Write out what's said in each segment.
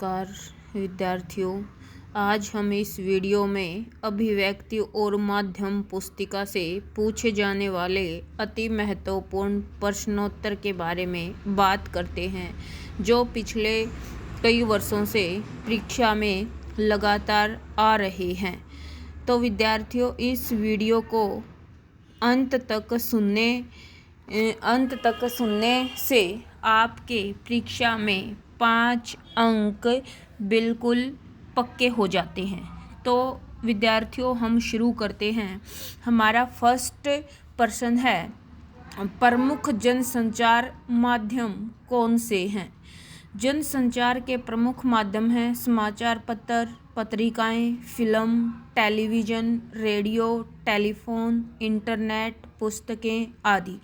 नमस्कार विद्यार्थियों। आज हम इस वीडियो में अभिव्यक्ति और माध्यम पुस्तिका से पूछे जाने वाले अति महत्वपूर्ण प्रश्नोत्तर के बारे में बात करते हैं, जो पिछले कई वर्षों से परीक्षा में लगातार आ रहे हैं। तो विद्यार्थियों, इस वीडियो को अंत तक सुनने से आपके परीक्षा में 5 अंक बिल्कुल पक्के हो जाते हैं। तो विद्यार्थियों, हम शुरू करते हैं। हमारा फर्स्ट प्रश्न है, प्रमुख जनसंचार माध्यम कौन से हैं? जनसंचार के प्रमुख माध्यम हैं समाचार पत्र, पत्रिकाएं, film, television, radio, telephone, internet, पुस्तकें आदि।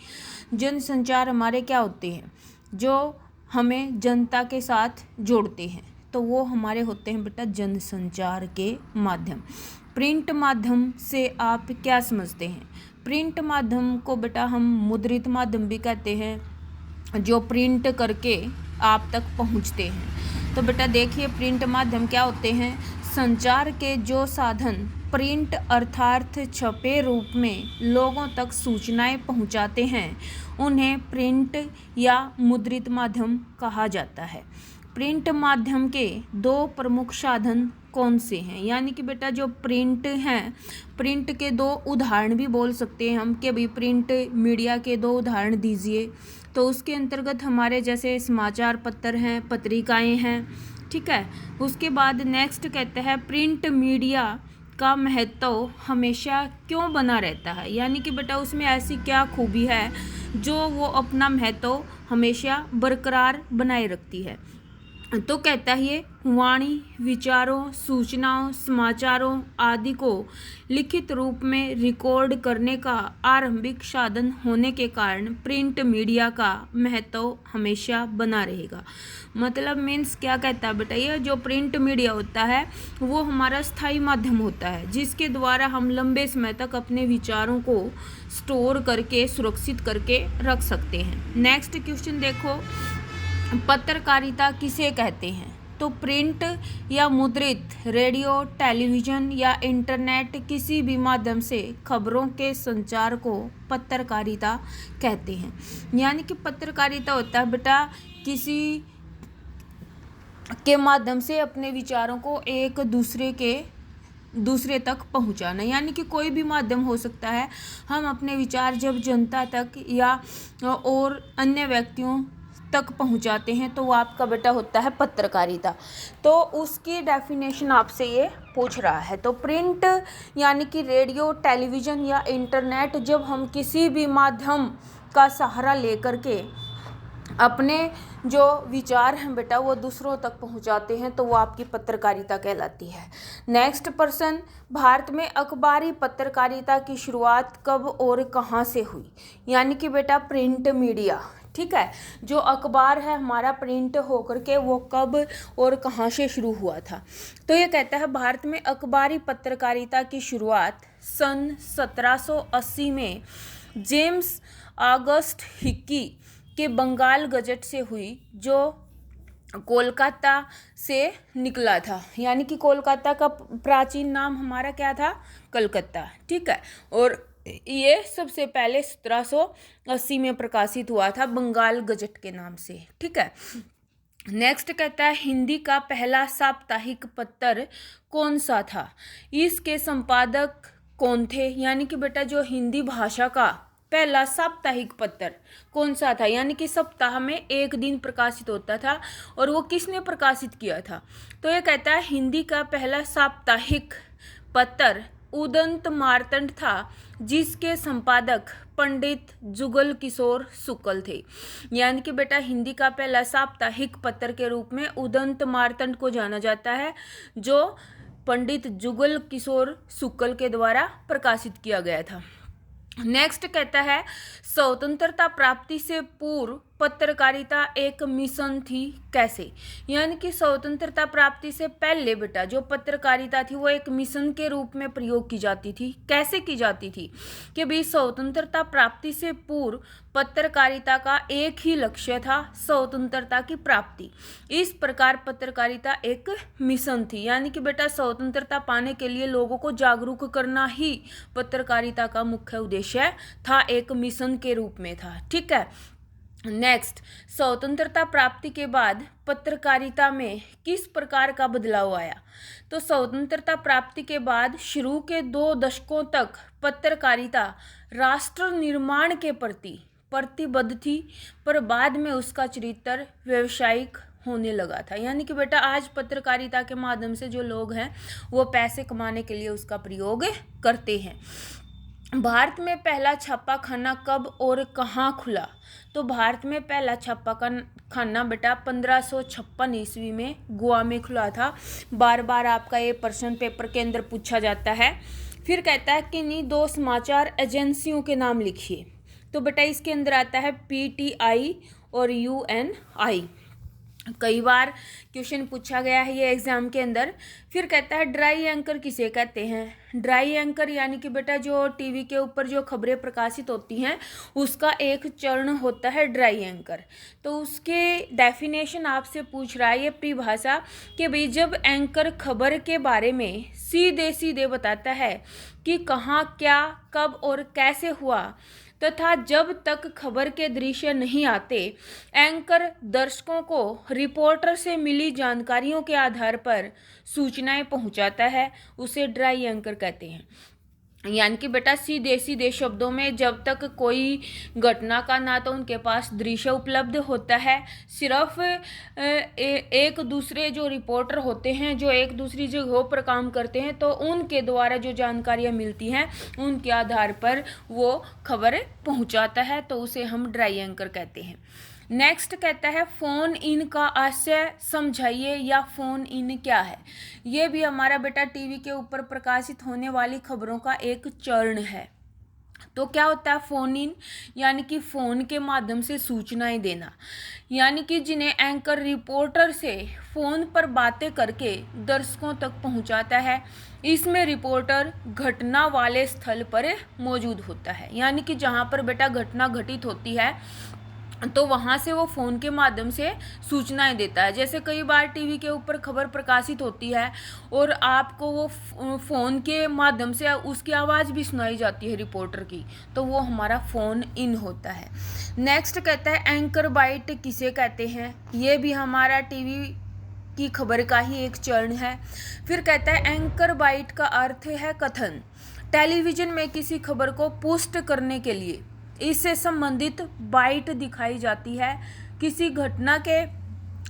जनसंचार हमारे क्या होते हैं? जो हमें जनता के साथ जोड़ते हैं, तो वो हमारे होते हैं बेटा जनसंचार के माध्यम। प्रिंट माध्यम से आप क्या समझते हैं? प्रिंट माध्यम को बेटा हम मुद्रित माध्यम भी कहते हैं, जो प्रिंट करके आप तक पहुंचते हैं। तो बेटा देखिए, प्रिंट माध्यम क्या होते हैं? संचार के जो साधन प्रिंट अर्थात छपे रूप में लोगों तक सूचनाएं पहुंचाते हैं, उन्हें प्रिंट या मुद्रित माध्यम कहा जाता है। प्रिंट माध्यम के 2 प्रमुख साधन कौन से हैं? यानी कि बेटा जो प्रिंट हैं, प्रिंट के 2 उदाहरण भी बोल सकते हैं हम कि भाई प्रिंट मीडिया के 2 उदाहरण दीजिए। तो उसके अंतर्गत हमारे जैसे समाचार पत्र हैं, पत्रिकाएं हैं, ठीक है। उसके बाद नेक्स्ट कहते हैं, प्रिंट मीडिया का महत्व हमेशा क्यों बना रहता है? यानी कि बेटा उसमें ऐसी क्या खूबी है जो वो अपना महत्व हमेशा बरकरार बनाए रखती है? तो कहता है, वाणी, विचारों, सूचनाओं, समाचारों आदि को लिखित रूप में रिकॉर्ड करने का आरंभिक साधन होने के कारण प्रिंट मीडिया का महत्व हमेशा बना रहेगा। मतलब मीन्स क्या कहता है बेटा, ये जो प्रिंट मीडिया होता है वो हमारा स्थायी माध्यम होता है, जिसके द्वारा हम लंबे समय तक अपने विचारों को स्टोर करके सुरक्षित करके रख सकते हैं। नेक्स्ट क्वेश्चन देखो, पत्रकारिता किसे कहते हैं? तो प्रिंट या मुद्रित, रेडियो, टेलीविज़न या इंटरनेट किसी भी माध्यम से खबरों के संचार को पत्रकारिता कहते हैं। यानी कि पत्रकारिता होता है बेटा किसी के माध्यम से अपने विचारों को एक दूसरे तक पहुंचाना। यानी कि कोई भी माध्यम हो सकता है, हम अपने विचार जब जनता तक या और अन्य व्यक्तियों तक पहुंचाते हैं, तो वो आपका बेटा होता है पत्रकारिता। तो उसकी डेफिनेशन आपसे ये पूछ रहा है। तो प्रिंट यानी कि रेडियो, टेलीविज़न या इंटरनेट, जब हम किसी भी माध्यम का सहारा लेकर के अपने जो विचार हैं बेटा वो दूसरों तक पहुंचाते हैं, तो वो आपकी पत्रकारिता कहलाती है। नेक्स्ट प्रश्न, भारत में अखबारी पत्रकारिता की शुरुआत कब और कहां से हुई? यानी कि बेटा प्रिंट मीडिया, ठीक है, जो अखबार है हमारा प्रिंट होकर के वो कब और कहां से शुरू हुआ था? तो ये कहता है, भारत में अखबारी पत्रकारिता की शुरुआत सन 1780 में जेम्स ऑगस्ट हिकी के बंगाल गजट से हुई, जो कोलकाता से निकला था। यानी कि कोलकाता का प्राचीन नाम हमारा क्या था? कलकत्ता, ठीक है। और ये सबसे पहले 1780 में प्रकाशित हुआ था बंगाल गजट के नाम से, ठीक है। नेक्स्ट कहता है, हिंदी का पहला साप्ताहिक पत्र कौन सा था? इसके संपादक कौन थे? यानी कि बेटा जो हिंदी भाषा का पहला साप्ताहिक पत्र कौन सा था? यानी कि सप्ताह में एक दिन प्रकाशित होता था, और वो किसने प्रकाशित किया था? तो ये कहता है, हिंदी का पहला साप्ताहिक पत्र उदंत मार्तंड था, जिसके संपादक पंडित जुगल किशोर शुक्ल थे। यानी कि बेटा हिंदी का पहला साप्ताहिक पत्र के रूप में उदंत मार्तंड को जाना जाता है, जो पंडित जुगल किशोर शुक्ल के द्वारा प्रकाशित किया गया था। नेक्स्ट कहता है, स्वतंत्रता प्राप्ति से पूर्व पत्रकारिता एक मिशन थी कैसे, यानी कि स्वतंत्रता प्राप्ति से पहले बेटा जो पत्रकारिता थी वो एक मिशन के रूप में प्रयोग की जाती थी। कैसे की जाती थी कि भाई स्वतंत्रता प्राप्ति से पूर्व पत्रकारिता का एक ही लक्ष्य था, स्वतंत्रता की प्राप्ति। इस प्रकार पत्रकारिता एक मिशन थी, यानी कि बेटा स्वतंत्रता पाने के लिए लोगों को जागरूक करना ही पत्रकारिता का मुख्य उद्देश्य था, एक मिशन के रूप में था। ठीक है। नेक्स्ट, स्वतंत्रता प्राप्ति के बाद पत्रकारिता में किस प्रकार का बदलाव आया। तो स्वतंत्रता प्राप्ति के बाद शुरू के 2 दशकों तक पत्रकारिता राष्ट्र निर्माण के प्रति प्रतिबद्ध थी, पर बाद में उसका चरित्र व्यावसायिक होने लगा था। यानी कि बेटा आज पत्रकारिता के माध्यम से जो लोग हैं वो पैसे कमाने के लिए उसका प्रयोग करते हैं। भारत में पहला छापाखाना कब और कहाँ खुला। तो भारत में पहला छापाखाना बेटा 1556 ईस्वी में गोवा में खुला था। बार बार आपका ये प्रश्न पेपर के अंदर पूछा जाता है। फिर कहता है कि नहीं 2 समाचार एजेंसियों के नाम लिखिए। तो बेटा इसके अंदर आता है PTI और UNI। कई बार क्वेश्चन पूछा गया है ये एग्जाम के अंदर। फिर कहता है ड्राई एंकर किसे कहते हैं। ड्राई एंकर यानी कि बेटा जो टीवी के ऊपर जो खबरें प्रकाशित होती हैं उसका एक चरण होता है ड्राई एंकर। तो उसके डेफिनेशन आपसे पूछ रहा है ये परिभाषा कि भाई जब एंकर खबर के बारे में सीधे सीधे बताता है कि कहाँ क्या कब और कैसे हुआ तथा जब तक खबर के दृश्य नहीं आते एंकर दर्शकों को रिपोर्टर से मिली जानकारियों के आधार पर सूचनाएं पहुंचाता है, उसे ड्राई एंकर कहते हैं। यानी कि बेटा सीधे सीधे शब्दों में जब तक कोई घटना का ना तो उनके पास दृश्य उपलब्ध होता है, सिर्फ एक दूसरे जो रिपोर्टर होते हैं जो एक दूसरी जगहों पर काम करते हैं तो उनके द्वारा जो जानकारियां मिलती हैं उनके आधार पर वो खबर पहुंचाता है, तो उसे हम ड्राई एंकर कहते हैं। नेक्स्ट कहता है फोन इन का आशय समझाइए या फोन इन क्या है। ये भी हमारा बेटा टीवी के ऊपर प्रकाशित होने वाली खबरों का एक चरण है। तो क्या होता है फोन इन, यानी कि फोन के माध्यम से सूचनाएं देना, यानी कि जिन्हें एंकर रिपोर्टर से फोन पर बातें करके दर्शकों तक पहुंचाता है। इसमें रिपोर्टर घटना वाले स्थल पर मौजूद होता है, यानी कि जहां पर बेटा घटना घटित होती है तो वहाँ से वो फ़ोन के माध्यम से सूचनाएं देता है। जैसे कई बार टीवी के ऊपर खबर प्रकाशित होती है और आपको वो फ़ोन के माध्यम से उसकी आवाज़ भी सुनाई जाती है रिपोर्टर की, तो वो हमारा फ़ोन इन होता है। नेक्स्ट कहता है एंकर बाइट किसे कहते हैं। ये भी हमारा टीवी की खबर का ही एक चरण है। फिर कहता है एंकर बाइट का अर्थ है कथन। टेलीविज़न में किसी खबर को पुष्ट करने के लिए इससे संबंधित बाइट दिखाई जाती है। किसी घटना के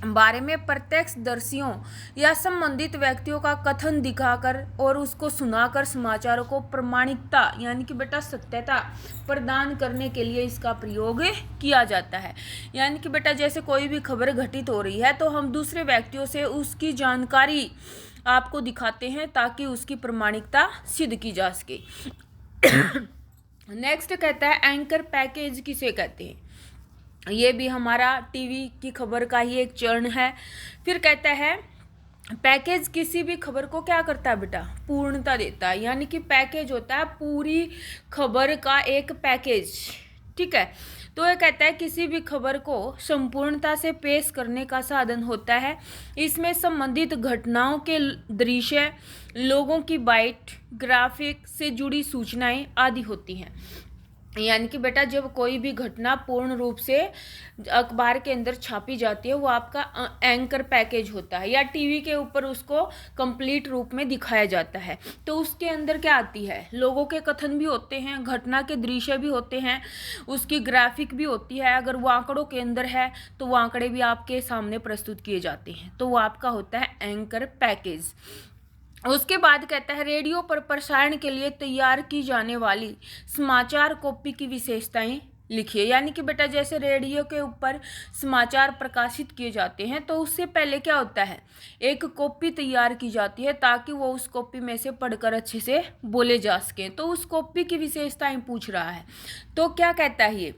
बारे में प्रत्यक्षदर्शियों या संबंधित व्यक्तियों का कथन दिखाकर और उसको सुनाकर समाचारों को प्रामाणिकता यानी कि बेटा सत्यता प्रदान करने के लिए इसका प्रयोग किया जाता है। यानी कि बेटा जैसे कोई भी खबर घटित हो रही है तो हम दूसरे व्यक्तियों से उसकी जानकारी आपको दिखाते हैं ताकि उसकी प्रामाणिकता सिद्ध की जा सके। नेक्स्ट कहता है एंकर पैकेज किसे कहते हैं। ये भी हमारा टीवी की खबर का ही एक चरण है। फिर कहता है पैकेज किसी भी खबर को क्या करता है बेटा, पूर्णता देता है। यानी कि पैकेज होता है पूरी खबर का एक पैकेज। ठीक है, तो ये कहता है किसी भी खबर को संपूर्णता से पेश करने का साधन होता है। इसमें संबंधित घटनाओं के दृश्य, लोगों की बाइट, ग्राफिक से जुड़ी सूचनाएं आदि होती हैं। यानी कि बेटा जब कोई भी घटना पूर्ण रूप से अखबार के अंदर छापी जाती है वो आपका एंकर पैकेज होता है, या टीवी के ऊपर उसको कंप्लीट रूप में दिखाया जाता है। तो उसके अंदर क्या आती है, लोगों के कथन भी होते हैं, घटना के दृश्य भी होते हैं, उसकी ग्राफिक भी होती है। अगर वो आंकड़ों के अंदर है तो वो आंकड़े भी आपके सामने प्रस्तुत किए जाते हैं। तो वो आपका होता है एंकर पैकेज। उसके बाद कहता है रेडियो पर प्रसारण के लिए तैयार की जाने वाली समाचार कॉपी की विशेषताएं लिखिए। यानी कि बेटा जैसे रेडियो के ऊपर समाचार प्रकाशित किए जाते हैं तो उससे पहले क्या होता है, एक कॉपी तैयार की जाती है ताकि वो उस कॉपी में से पढ़कर अच्छे से बोले जा सकें। तो उस कॉपी की विशेषताएं पूछ रहा है। तो क्या कहता है ये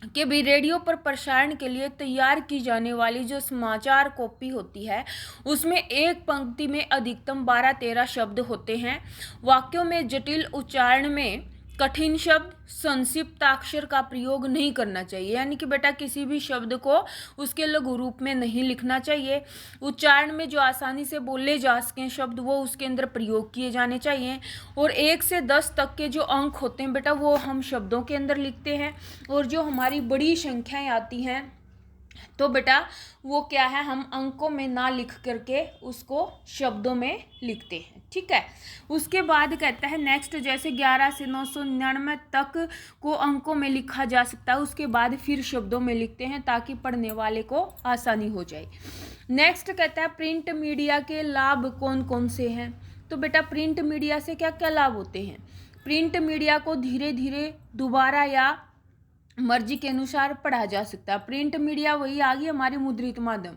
कि भी रेडियो पर प्रसारण के लिए तैयार की जाने वाली जो समाचार कॉपी होती है उसमें एक पंक्ति में अधिकतम 12-13 शब्द होते हैं। वाक्यों में जटिल उच्चारण में कठिन शब्द, संक्षिप्ताक्षर का प्रयोग नहीं करना चाहिए, यानी कि बेटा किसी भी शब्द को उसके लघु रूप में नहीं लिखना चाहिए। उच्चारण में जो आसानी से बोले जा सकें शब्द वो उसके अंदर प्रयोग किए जाने चाहिए। और 1 से 10 तक के जो अंक होते हैं बेटा वो हम शब्दों के अंदर लिखते हैं, और जो हमारी बड़ी संख्याएं आती हैं तो बेटा वो क्या है, हम अंकों में ना लिख करके उसको शब्दों में लिखते हैं। ठीक है, उसके बाद कहता है नेक्स्ट, जैसे 11 से 999 तक को अंकों में लिखा जा सकता है, उसके बाद फिर शब्दों में लिखते हैं ताकि पढ़ने वाले को आसानी हो जाए। नेक्स्ट कहता है प्रिंट मीडिया के लाभ कौन कौन से हैं। तो बेटा प्रिंट मीडिया से क्या क्या लाभ होते हैं। प्रिंट मीडिया को धीरे धीरे दोबारा या मर्जी के अनुसार पढ़ा जा सकता है। प्रिंट मीडिया वही आ गई हमारी मुद्रित माध्यम,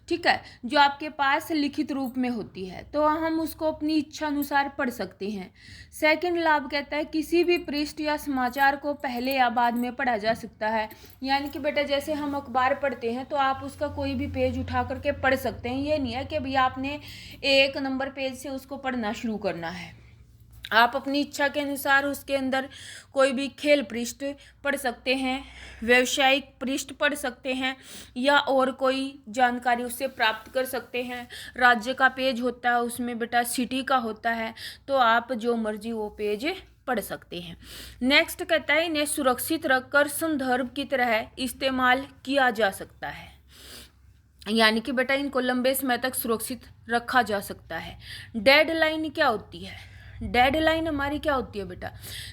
ठीक है, जो आपके पास लिखित रूप में होती है, तो हम उसको अपनी इच्छा अनुसार पढ़ सकते हैं। सेकंड लाभ कहता है किसी भी पृष्ठ या समाचार को पहले या बाद में पढ़ा जा सकता है, यानी कि बेटा जैसे हम अखबार पढ़ते हैं तो आप उसका कोई भी पेज उठा करके पढ़ सकते हैं। ये नहीं है कि भैया आपने 1 नंबर पेज से उसको पढ़ना शुरू करना है। आप अपनी इच्छा के अनुसार उसके अंदर कोई भी खेल पृष्ठ पढ़ सकते हैं, व्यावसायिक पृष्ठ पढ़ सकते हैं, या और कोई जानकारी उससे प्राप्त कर सकते हैं। राज्य का पेज होता है उसमें बेटा सिटी का होता है, तो आप जो मर्जी वो पेज पढ़ सकते हैं। नेक्स्ट कहता है इन्हें सुरक्षित रखकर संदर्भ की तरह इस्तेमाल किया जा सकता है, यानी कि बेटा इनको लंबे समय तक सुरक्षित रखा जा सकता है। डेडलाइन क्या होती है। डेडलाइन हमारी क्या होती है बेटा,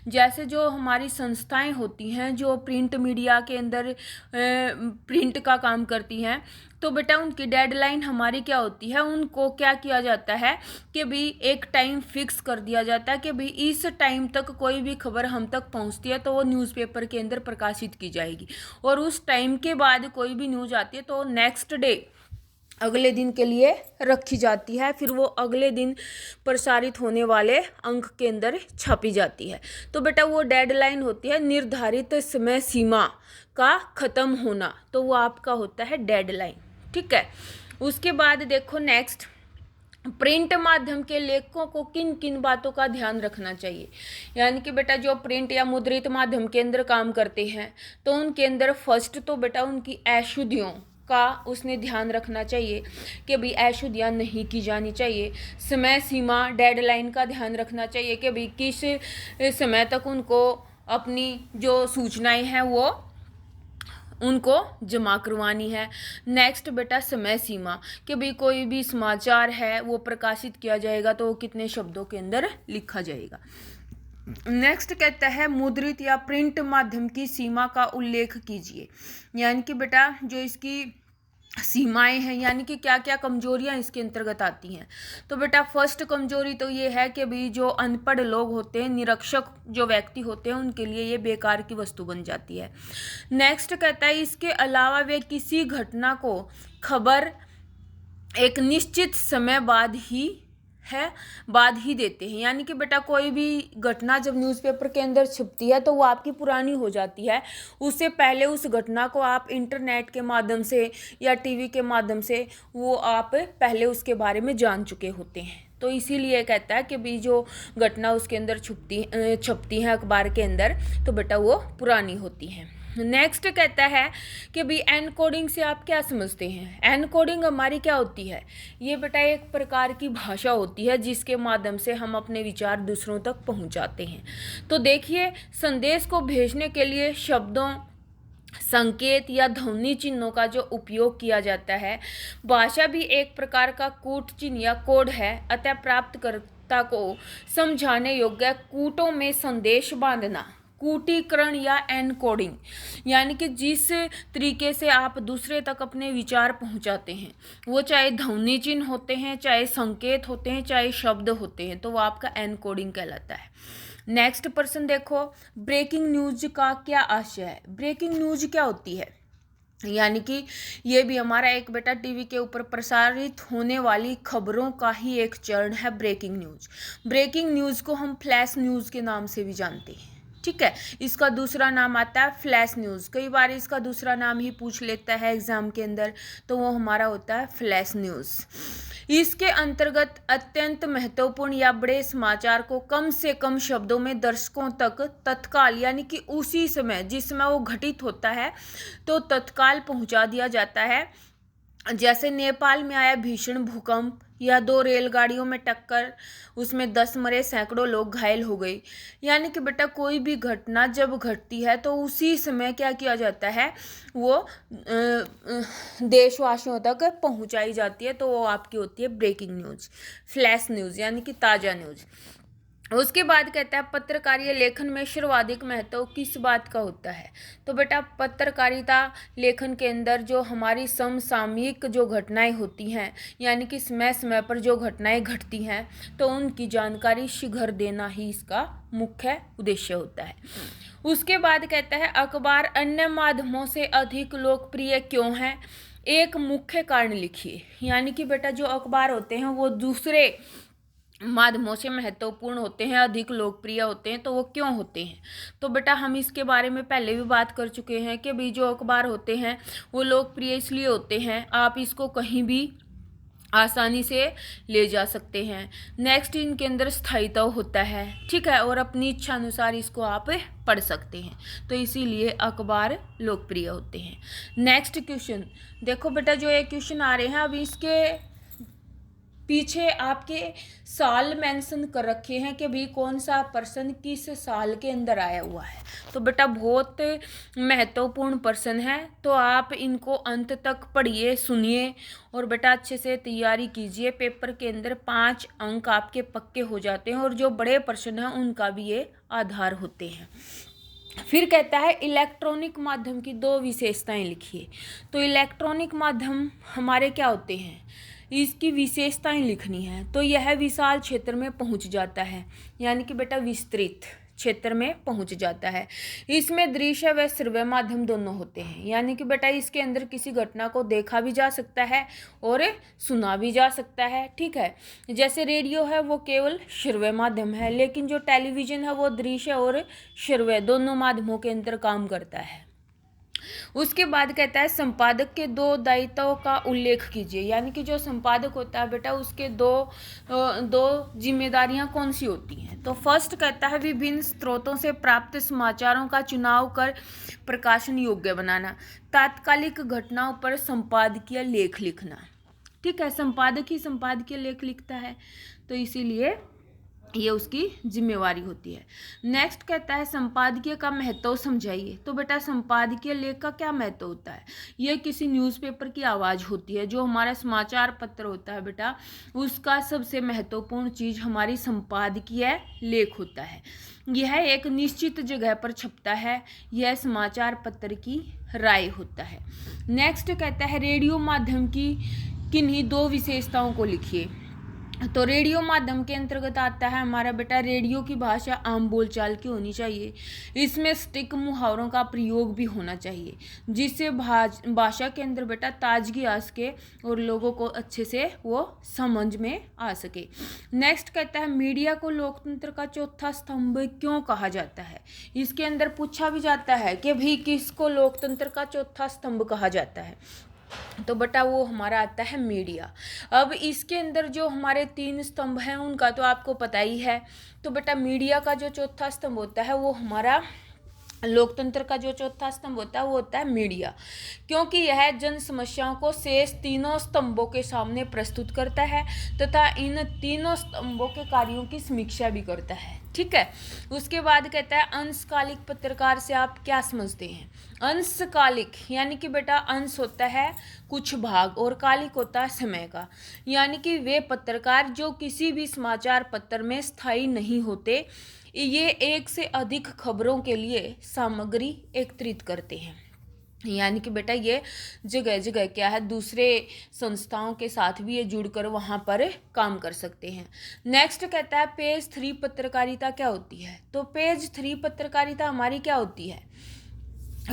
जैसे जो हमारी संस्थाएं होती हैं जो प्रिंट मीडिया के अंदर प्रिंट का काम करती हैं, तो बेटा उनकी डेडलाइन हमारी क्या होती है, उनको क्या किया जाता है कि भी एक टाइम फिक्स कर दिया जाता है कि भी इस टाइम तक कोई भी खबर हम तक पहुंचती है तो वो न्यूज़पेपर के अंदर प्रकाशित की जाएगी, और उस टाइम के बाद कोई भी न्यूज़ आती है तो नेक्स्ट डे अगले दिन के लिए रखी जाती है, फिर वो अगले दिन प्रसारित होने वाले अंक के अंदर छापी जाती है। तो बेटा वो डेडलाइन होती है निर्धारित समय सीमा का ख़त्म होना, तो वो आपका होता है डेडलाइन। ठीक है, उसके बाद देखो नेक्स्ट, प्रिंट माध्यम के लेखकों को किन किन बातों का ध्यान रखना चाहिए, यानी कि बेटा जो प्रिंट या मुद्रित माध्यम के अंदर काम करते हैं तो उनके अंदर फर्स्ट तो बेटा उनकी अशुद्धियों का उसने ध्यान रखना चाहिए कि भाई अशुद्धियाँ नहीं की जानी चाहिए। समय सीमा डेडलाइन का ध्यान रखना चाहिए कि भाई किस समय तक उनको अपनी जो सूचनाएं हैं वो उनको जमा करवानी है। नेक्स्ट बेटा समय सीमा कि भाई कोई भी समाचार है वो प्रकाशित किया जाएगा तो कितने शब्दों के अंदर लिखा जाएगा। नेक्स्ट कहता है मुद्रित या प्रिंट माध्यम की सीमा का उल्लेख कीजिए, यानी कि बेटा जो इसकी सीमाएं हैं यानी कि क्या क्या कमजोरियां इसके अंतर्गत आती हैं। तो बेटा फर्स्ट कमजोरी तो ये है कि भाई जो अनपढ़ लोग होते हैं, निरक्षक जो व्यक्ति होते हैं, उनके लिए ये बेकार की वस्तु बन जाती है। नेक्स्ट कहता है इसके अलावा वे किसी घटना को खबर एक निश्चित समय बाद ही देते हैं, यानी कि बेटा कोई भी घटना जब न्यूज़पेपर के अंदर छपती है तो वो आपकी पुरानी हो जाती है, उससे पहले उस घटना को आप इंटरनेट के माध्यम से या टीवी के माध्यम से वो आप पहले उसके बारे में जान चुके होते हैं। तो इसीलिए कहता है कि भी जो घटना उसके अंदर छपती है अखबार के अंदर तो बेटा वो पुरानी होती है। नेक्स्ट कहता है कि भाई एनकोडिंग से आप क्या समझते हैं। एनकोडिंग हमारी क्या होती है, ये बेटा एक प्रकार की भाषा होती है जिसके माध्यम से हम अपने विचार दूसरों तक पहुंचाते हैं। तो देखिए संदेश को भेजने के लिए शब्दों, संकेत या ध्वनि चिन्हों का जो उपयोग किया जाता है, भाषा भी एक प्रकार का कूट चिन्ह या कोड है, अतः प्राप्तकर्ता को समझाने योग्य कूटों में संदेश बांधना कूटीकरण या एनकोडिंग, यानी कि जिस तरीके से आप दूसरे तक अपने विचार पहुंचाते हैं, वो चाहे ध्वनि चिन्ह होते हैं, चाहे संकेत होते हैं, चाहे शब्द होते हैं, तो वो आपका एनकोडिंग कहलाता है। नेक्स्ट प्रश्न देखो, ब्रेकिंग न्यूज का क्या आशय है। ब्रेकिंग न्यूज क्या होती है, यानी कि ये भी हमारा एक बेटा टीवी के ऊपर प्रसारित होने वाली खबरों का ही एक चरण है ब्रेकिंग न्यूज। ब्रेकिंग न्यूज को हम फ्लैश न्यूज के नाम से भी जानते हैं। ठीक है। इसका दूसरा नाम आता है फ्लैश न्यूज़। कई बार इसका दूसरा नाम ही पूछ लेता है एग्जाम के अंदर, तो वो हमारा होता है फ्लैश न्यूज़। इसके अंतर्गत अत्यंत महत्वपूर्ण या बड़े समाचार को कम से कम शब्दों में दर्शकों तक तत्काल यानी कि उसी समय जिस समय वो घटित होता है तो तत्काल पहुंचा दिया जाता है। जैसे नेपाल में आया भीषण भूकंप या 2 रेलगाड़ियों में टक्कर, उसमें 10 मरे, सैकड़ों लोग घायल हो गए। यानी कि बेटा कोई भी घटना जब घटती है तो उसी समय क्या किया जाता है, वो देशवासियों तक पहुंचाई जाती है, तो वो आपकी होती है ब्रेकिंग न्यूज़, फ्लैश न्यूज़ यानी कि ताज़ा न्यूज़। उसके बाद कहता है पत्रकारीय लेखन में सर्वाधिक महत्व किस बात का होता है। तो बेटा पत्रकारिता लेखन के अंदर जो हमारी समसामयिक जो घटनाएं होती हैं यानी कि समय समय पर जो घटनाएं घटती हैं तो उनकी जानकारी शीघ्र देना ही इसका मुख्य उद्देश्य होता है। उसके बाद कहता है अखबार अन्य माध्यमों से अधिक लोकप्रिय क्यों है। एक मुख्य कारण लिखिए। यानी कि बेटा जो अखबार होते हैं वो दूसरे माध्यमों से महत्वपूर्ण होते हैं, अधिक लोकप्रिय होते हैं, तो वो क्यों होते हैं। तो बेटा हम इसके बारे में पहले भी बात कर चुके हैं कि भी जो अखबार होते हैं वो लोकप्रिय इसलिए होते हैं, आप इसको कहीं भी आसानी से ले जा सकते हैं। नेक्स्ट इनके अंदर स्थायित्व होता है, ठीक है, और अपनी इच्छा अनुसार इसको आप पढ़ सकते हैं, तो इसीलिए अखबार लोकप्रिय होते हैं। नेक्स्ट क्वेश्चन देखो बेटा, जो ये क्वेश्चन आ रहे हैं अब इसके पीछे आपके साल मेंशन कर रखे हैं कि भाई कौन सा पर्सन किस साल के अंदर आया हुआ है। तो बेटा बहुत महत्वपूर्ण पर्सन है, तो आप इनको अंत तक पढ़िए, सुनिए और बेटा अच्छे से तैयारी कीजिए। पेपर के अंदर 5 अंक आपके पक्के हो जाते हैं और जो बड़े पर्सन हैं उनका भी ये आधार होते हैं। फिर कहता है इलेक्ट्रॉनिक माध्यम की 2 विशेषताएं लिखिए। तो इलेक्ट्रॉनिक माध्यम हमारे क्या होते हैं, इसकी विशेषताएं लिखनी है। तो यह विशाल क्षेत्र में पहुंच जाता है, यानी कि बेटा विस्तृत क्षेत्र में पहुंच जाता है। इसमें दृश्य व श्रव्य माध्यम दोनों होते हैं, यानी कि बेटा इसके अंदर किसी घटना को देखा भी जा सकता है और सुना भी जा सकता है, ठीक है। जैसे रेडियो है वो केवल श्रव्य माध्यम है, लेकिन जो टेलीविज़न है वो दृश्य और श्रव्य दोनों माध्यमों के अंदर काम करता है। उसके बाद कहता है संपादक के 2 दायित्वों का उल्लेख कीजिए। यानी कि जो संपादक होता है बेटा उसके दो जिम्मेदारियां कौन सी होती हैं। तो फर्स्ट कहता है विभिन्न स्रोतों से प्राप्त समाचारों का चुनाव कर प्रकाशन योग्य बनाना, तात्कालिक घटनाओं पर संपादकीय लेख लिखना, ठीक है। संपादक ही संपादकीय लेख लिखता है, तो इसीलिए ये उसकी जिम्मेवारी होती है। नेक्स्ट कहता है संपादकीय का महत्व समझाइए। तो बेटा संपादकीय लेख का क्या महत्व होता है, ये किसी न्यूज़पेपर की आवाज़ होती है। जो हमारा समाचार पत्र होता है बेटा उसका सबसे महत्वपूर्ण चीज़ हमारी संपादकीय लेख होता है। यह एक निश्चित जगह पर छपता है, यह समाचार पत्र की राय होता है। नेक्स्ट कहता है रेडियो माध्यम की किन्हीं 2 विशेषताओं को लिखिए। तो रेडियो माध्यम के अंतर्गत आता है हमारा बेटा रेडियो की भाषा आम बोलचाल की होनी चाहिए। इसमें सटीक मुहावरों का प्रयोग भी होना चाहिए, जिससे भाषा के अंदर बेटा ताजगी आ सके और लोगों को अच्छे से वो समझ में आ सके। नेक्स्ट कहता है मीडिया को लोकतंत्र का चौथा स्तंभ क्यों कहा जाता है। इसके अंदर पूछा भी जाता है कि भाई किसको लोकतंत्र का चौथा स्तंभ कहा जाता है। तो बेटा वो हमारा आता है मीडिया। अब इसके अंदर जो हमारे 3 स्तंभ हैं उनका तो आपको पता ही है। तो बेटा मीडिया का जो चौथा स्तंभ होता है वो हमारा लोकतंत्र का जो चौथा स्तंभ होता है वो होता है मीडिया, क्योंकि यह जन समस्याओं को शेष तीनों स्तंभों के सामने प्रस्तुत करता है तथा इन तीनों स्तंभों के कार्यों की समीक्षा भी करता है, ठीक है। उसके बाद कहता है अंशकालिक पत्रकार से आप क्या समझते हैं। अंशकालिक यानी कि बेटा अंश होता है कुछ भाग और कालिक होता है समय का, यानी कि वे पत्रकार जो किसी भी समाचार पत्र में स्थायी नहीं होते, ये एक से अधिक खबरों के लिए सामग्री एकत्रित करते हैं। यानी कि बेटा ये जगह जगह क्या है दूसरे संस्थाओं के साथ भी ये जुड़कर वहाँ पर काम कर सकते हैं। नेक्स्ट कहता है पेज 3 पत्रकारिता क्या होती है। तो पेज 3 पत्रकारिता हमारी क्या होती है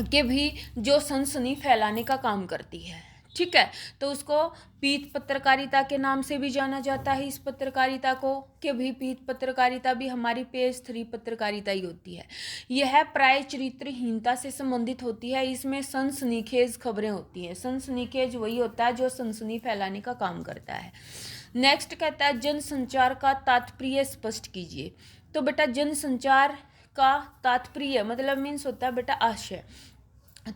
कि भी जो सनसनी फैलाने का काम करती है, ठीक है। तो उसको पीत पत्रकारिता के नाम से भी जाना जाता है इस पत्रकारिता को, कि भी पीत पत्रकारिता भी हमारी पेज 3 पत्रकारिता ही होती है। यह प्राय चरित्रहीनता से संबंधित होती है। इसमें सनसनीखेज खबरें होती हैं। सनसनीखेज वही होता है जो सनसनी फैलाने का काम करता है। नेक्स्ट कहता है जनसंचार का तात्पर्य स्पष्ट कीजिए। तो बेटा जनसंचार का तात्पर्य मतलब मीन्स होता है बेटा आशय।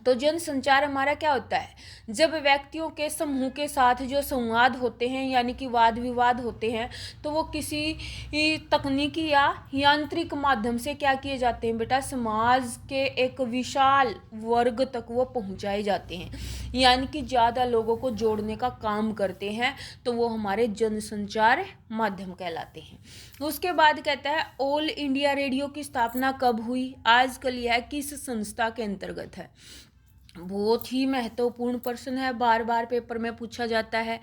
तो जनसंचार हमारा क्या होता है, जब व्यक्तियों के समूह के साथ जो संवाद होते हैं यानी कि वाद विवाद होते हैं, तो वो किसी तकनीकी या यांत्रिक माध्यम से क्या किए जाते हैं बेटा, समाज के एक विशाल वर्ग तक वो पहुंचाए जाते हैं, यानी कि ज़्यादा लोगों को जोड़ने का काम करते हैं। तो वो हमारे जनसंचार माध्यम कहलाते हैं। उसके बाद कहता है ऑल इंडिया रेडियो की स्थापना कब हुई। आजकल यह किस संस्था के अंतर्गत है। बहुत ही महत्वपूर्ण प्रश्न है, बार बार पेपर में पूछा जाता है।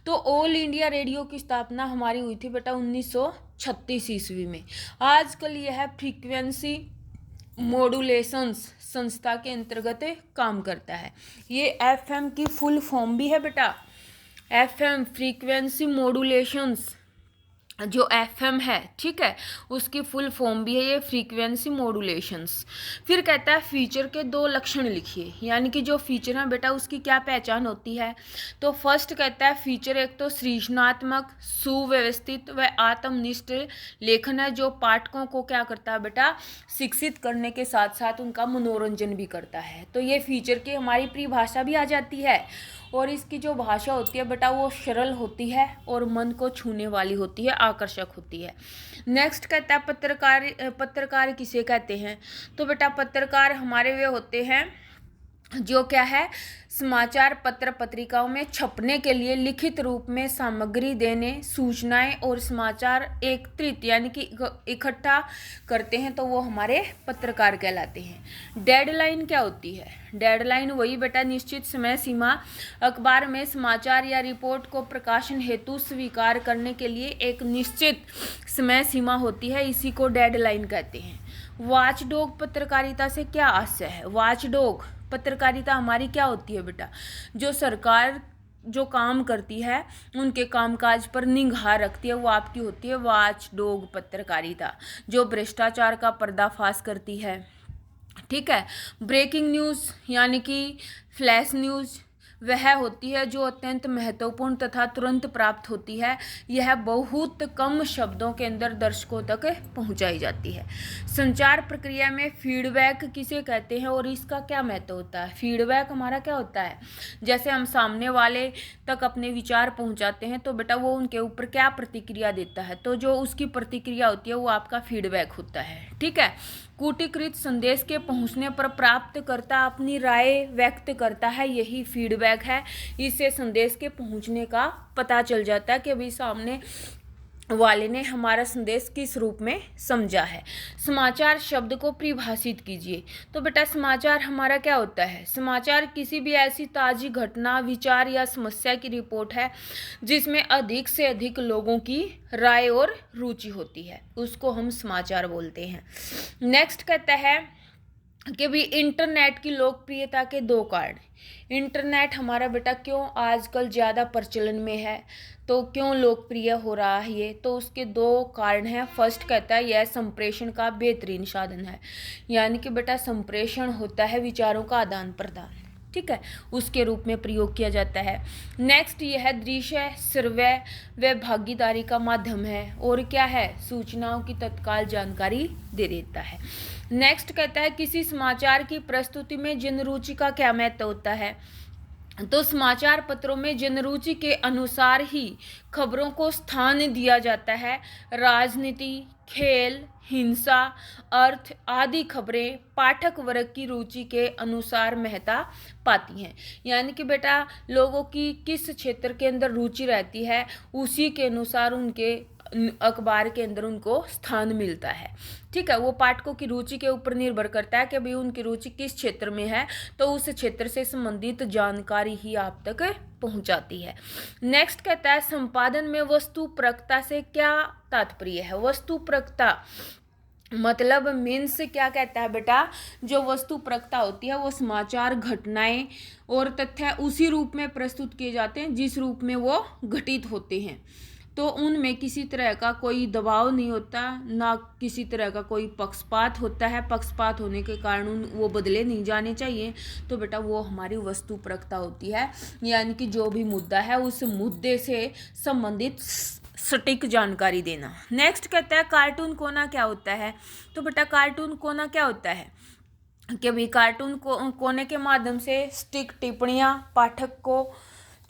तो ऑल इंडिया रेडियो की स्थापना हमारी हुई थी बेटा 1936 ईस्वी में। आजकल यह फ्रीक्वेंसी मॉड्यूलेशंस संस्था के अंतर्गत काम करता है। ये एफएम की फुल फॉर्म भी है बेटा। एफएम फ्रीक्वेंसी मॉड्यूलेशंस जो एफएम है, ठीक है, उसकी फुल फॉर्म भी है ये फ्रीक्वेंसी मॉड्यूलेशंस। फिर कहता है फीचर के 2 लक्षण लिखिए, यानी कि जो फीचर है बेटा उसकी क्या पहचान होती है। तो फर्स्ट कहता है फीचर एक तो सृजनात्मक, सुव्यवस्थित व आत्मनिष्ठ लेखन है, जो पाठकों को क्या करता है बेटा, शिक्षित करने के साथ साथ उनका मनोरंजन भी करता है। तो ये फीचर की हमारी परिभाषा भी आ जाती है। और इसकी जो भाषा होती है बेटा वो सरल होती है और मन को छूने वाली होती है, आकर्षक होती है। नेक्स्ट कहता है पत्रकार किसे कहते हैं। तो बेटा पत्रकार हमारे वे होते हैं जो क्या है, समाचार पत्र पत्रिकाओं में छपने के लिए लिखित रूप में सामग्री देने, सूचनाएं और समाचार एकत्रित यानी कि इकट्ठा करते हैं, तो वो हमारे पत्रकार कहलाते हैं। डेडलाइन क्या होती है। डेडलाइन वही बेटा निश्चित समय सीमा, अखबार में समाचार या रिपोर्ट को प्रकाशन हेतु स्वीकार करने के लिए एक निश्चित समय सीमा होती है, इसी को डेडलाइन कहते हैं। वॉचडॉग पत्रकारिता से क्या आशय है। वॉचडॉग पत्रकारिता हमारी क्या होती है बेटा, जो सरकार जो काम करती है उनके कामकाज पर निगाह रखती है, वो आपकी होती है वॉचडॉग पत्रकारिता, जो भ्रष्टाचार का पर्दाफाश करती है। ठीक है। ब्रेकिंग न्यूज़ यानी कि फ्लैश न्यूज़ वह होती है जो अत्यंत महत्वपूर्ण तथा तुरंत प्राप्त होती है। यह बहुत कम शब्दों के अंदर दर्शकों तक पहुंचाई जाती है। संचार प्रक्रिया में फीडबैक किसे कहते हैं और इसका क्या महत्व होता है। फीडबैक हमारा क्या होता है, जैसे हम सामने वाले तक अपने विचार पहुंचाते हैं तो बेटा वो उनके ऊपर क्या प्रतिक्रिया देता है, तो जो उसकी प्रतिक्रिया होती है वो आपका फीडबैक होता है। ठीक है। कूटीकृत संदेश के पहुंचने पर प्राप्तकर्ता अपनी राय व्यक्त करता है, यही फीडबैक है। इससे संदेश के पहुंचने का पता चल जाता है कि अभी सामने वाले ने हमारा संदेश किस रूप में समझा है। समाचार शब्द को परिभाषित कीजिए। तो बेटा समाचार हमारा क्या होता है, समाचार किसी भी ऐसी ताज़ी घटना, विचार या समस्या की रिपोर्ट है जिसमें अधिक से अधिक लोगों की राय और रुचि होती है, उसको हम समाचार बोलते हैं। नेक्स्ट कहता है कि भी इंटरनेट की लोकप्रियता के 2 कारण। इंटरनेट हमारा बेटा क्यों आजकल ज़्यादा प्रचलन में है, तो क्यों लोकप्रिय हो रहा है ये, तो उसके 2 कारण हैं। फर्स्ट कहता है यह संप्रेषण का बेहतरीन साधन है, यानी कि बेटा संप्रेषण होता है विचारों का आदान प्रदान, ठीक है, उसके रूप में प्रयोग किया जाता है। नेक्स्ट यह दृश्य श्रव्य व भागीदारी का माध्यम है, और क्या है, सूचनाओं की तत्काल जानकारी दे देता है। नेक्स्ट कहता है किसी समाचार की प्रस्तुति में जनरुचि का क्या महत्व होता है। तो समाचार पत्रों में जनरुचि के अनुसार ही खबरों को स्थान दिया जाता है। राजनीति, खेल, हिंसा, अर्थ आदि खबरें पाठक वर्ग की रुचि के अनुसार महत्ता पाती हैं, यानी कि बेटा लोगों की किस क्षेत्र के अंदर रुचि रहती है उसी के अनुसार उनके अखबार के अंदर उनको स्थान मिलता है। ठीक है, वो पाठकों की रुचि के ऊपर निर्भर करता है कि भाई उनकी रुचि किस क्षेत्र में है, तो उस क्षेत्र से संबंधित जानकारी ही आप तक पहुंचाती है। नेक्स्ट कहता है संपादन में वस्तुपरकता से क्या तात्पर्य है। वस्तुपरकता मतलब मीन्स क्या कहता है बेटा, जो वस्तु प्रकता होती है वो समाचार, घटनाएं और तथ्य उसी रूप में प्रस्तुत किए जाते हैं जिस रूप में वो घटित होते हैं। तो उनमें किसी तरह का कोई दबाव नहीं होता, ना किसी तरह का कोई पक्षपात होता है। पक्षपात होने के कारण वो बदले नहीं जाने चाहिए। तो बेटा वो हमारी वस्तु प्रकता होती है, यानी कि जो भी मुद्दा है उस मुद्दे से संबंधित सटीक जानकारी देना। नेक्स्ट कहता है कार्टून कोना क्या होता है। तो बेटा कार्टून कोना क्या होता है कि भाई कार्टून कोने के माध्यम से सटीक टिप्पणियाँ पाठक को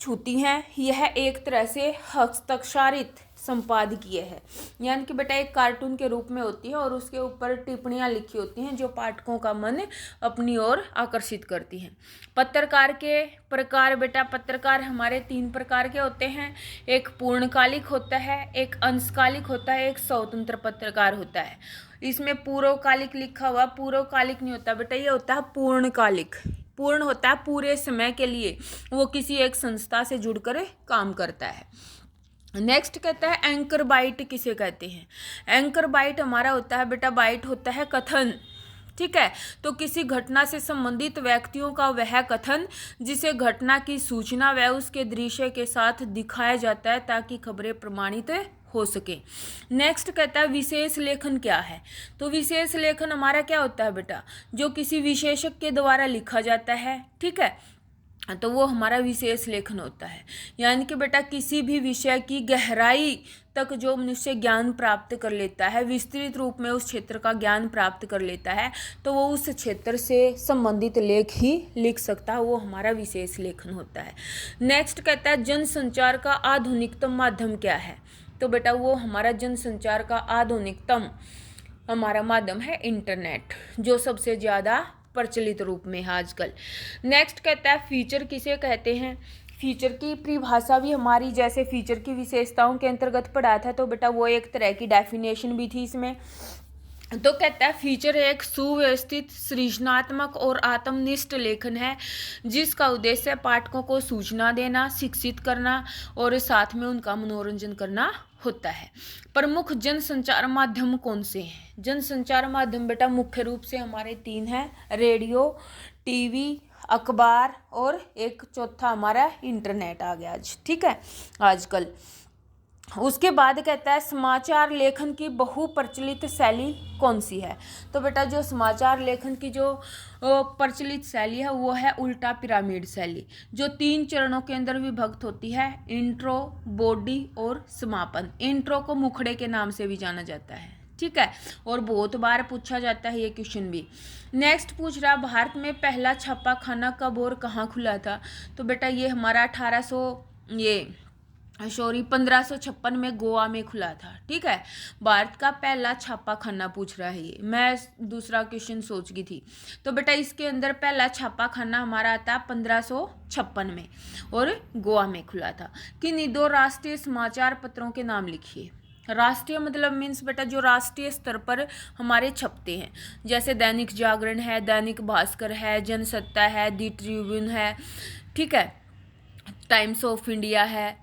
छूती हैं। यह एक तरह से हस्ताक्षरित संपादकीय है, यानी कि बेटा एक कार्टून के रूप में होती है और उसके ऊपर टिप्पणियाँ लिखी होती हैं जो पाठकों का मन अपनी ओर आकर्षित करती हैं। पत्रकार के प्रकार बेटा, पत्रकार हमारे 3 प्रकार के होते हैं। एक पूर्णकालिक होता है, एक अंशकालिक होता है, एक स्वतंत्र पत्रकार होता है। इसमें पूर्वकालिक लिखा हुआ, पूर्वकालिक नहीं होता बेटा, ये होता है पूर्णकालिक। पूर्ण होता है पूरे समय के लिए, वो किसी एक संस्था से जुड़कर काम करता है। नेक्स्ट कहता है एंकर बाइट किसे कहते हैं। एंकर बाइट हमारा होता है बेटा, बाइट होता है कथन, ठीक है। तो किसी घटना से संबंधित व्यक्तियों का वह कथन जिसे घटना की सूचना व उसके दृश्य के साथ दिखाया जाता है ताकि खबरें प्रमाणित हो सके। नेक्स्ट कहता है विशेष लेखन क्या है। तो विशेष लेखन हमारा क्या होता है बेटा, जो किसी विशेषज्ञ के द्वारा लिखा जाता है, ठीक है, तो वो हमारा विशेष लेखन होता है। यानी कि बेटा किसी भी विषय की गहराई तक जो मनुष्य ज्ञान प्राप्त कर लेता है, विस्तृत रूप में उस क्षेत्र का ज्ञान प्राप्त कर लेता है, तो वो उस क्षेत्र से संबंधित लेख ही लिख सकता है, वो हमारा विशेष लेखन होता है। नेक्स्ट कहता है जनसंचार का आधुनिकतम माध्यम क्या है। तो बेटा वो हमारा जनसंचार का आधुनिकतम हमारा माध्यम है इंटरनेट, जो सबसे ज़्यादा प्रचलित रूप में है आजकल। नेक्स्ट कहता है फीचर किसे कहते हैं। फीचर की परिभाषा भी हमारी जैसे फीचर की विशेषताओं के अंतर्गत पढ़ा था, तो बेटा वो एक तरह की डेफिनेशन भी थी इसमें। तो कहता है फीचर एक सुव्यवस्थित, सृजनात्मक और आत्मनिष्ठ लेखन है जिसका उद्देश्य पाठकों को सूचना देना, शिक्षित करना और साथ में उनका मनोरंजन करना होता है। प्रमुख जनसंचार माध्यम कौन से हैं। जनसंचार माध्यम बेटा मुख्य रूप से हमारे 3 हैं, रेडियो, टीवी, अखबार और एक चौथा हमारा इंटरनेट आ गया आज, ठीक है, आजकल। उसके बाद कहता है समाचार लेखन की बहुप्रचलित शैली कौन सी है। तो बेटा जो समाचार लेखन की जो प्रचलित शैली है वो है उल्टा पिरामिड शैली, जो 3 चरणों के अंदर विभक्त होती है, इंट्रो, बॉडी और समापन। इंट्रो को मुखड़े के नाम से भी जाना जाता है, ठीक है, और बहुत बार पूछा जाता है ये क्वेश्चन भी। नेक्स्ट पूछ रहा भारत में पहला छापा खाना कब और कहाँ खुला था। तो बेटा ये हमारा 1556 में गोवा में खुला था, ठीक है। भारत का पहला छापा खाना पूछ रहा है ये, मैं दूसरा क्वेश्चन सोच गई थी। तो बेटा इसके अंदर पहला छापा खाना हमारा आता 1556 में और गोवा में खुला था। किन्हीं 2 राष्ट्रीय समाचार पत्रों के नाम लिखिए। राष्ट्रीय मतलब मीन्स बेटा जो राष्ट्रीय स्तर पर हमारे छपते हैं, जैसे दैनिक जागरण है, दैनिक भास्कर है, जनसत्ता है, दी ट्रिब्यून है, ठीक है, टाइम्स ऑफ इंडिया है,